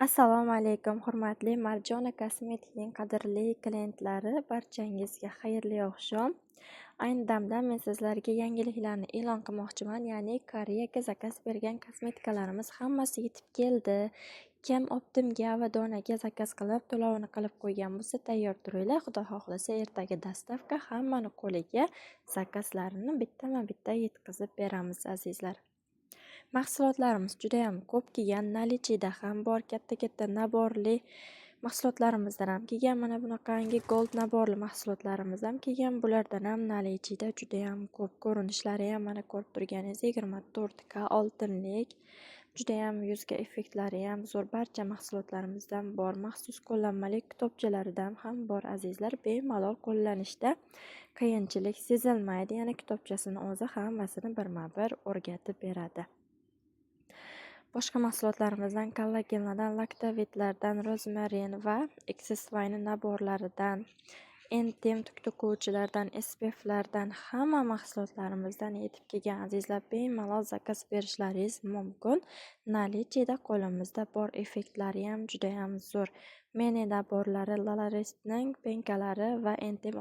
Assalomu alaykum, hurmatli Marjona Kosmetikning qadrli klientlari, barchangizga xayrli oqshom. Ayni damda men sizlarga yangiliklarni e'lon qilmoqchiman, ya'ni Koreyaga zakaz bergan kosmetikalarimiz hammasi yetib keldi. Kim Optimga va Donaga zakaz qilib, to'lovini qilib qo'ygan bo'lsa, tayyor turinglar. Xudo xohlasa ertaga dastavka hammani qo'liga zakazlarini bittama-bitta yetkazib beramiz, azizlar. Mahsulotlarimiz juda ham ko'p kelgan, nalichida ham bor, katta naborli mahsulotlarimizdan ham kelgan. Mana bunaqangi gold naborli mahsulotlarimiz ham kelgan. Bulardan ham nalichida juda ham ko'p, ko'rinishlari ham mana ko'rib turganingiz 24 k oltinlik. Juda ham yuzga effektlari ham zo'r, barcha mahsulotlarimizdan bor. Maxsus qo'llanmali kitobchalaridan ham bor, azizlar. Bemalol qo'llanishda qiyinchilik sezilmaydi. Yana kitobchasini o'zi hammasini birma-bir o'rgatib beradi. Boshqa mahsulotlarimizdan kollagenlardan, laktavitlardan, rozmarin va eksesvayni naborlaridan, entim tuktukuvchilardan, SPF'lardan hamma mahsulotlarimizdan yetib kelgan, azizlar. Bemalol zakaz berishlaringiz mumkin. Nalichida qo'limizda bor, effektlari ham juda ham zo'r. Meni naborlari, Lalarestning penkalari va entim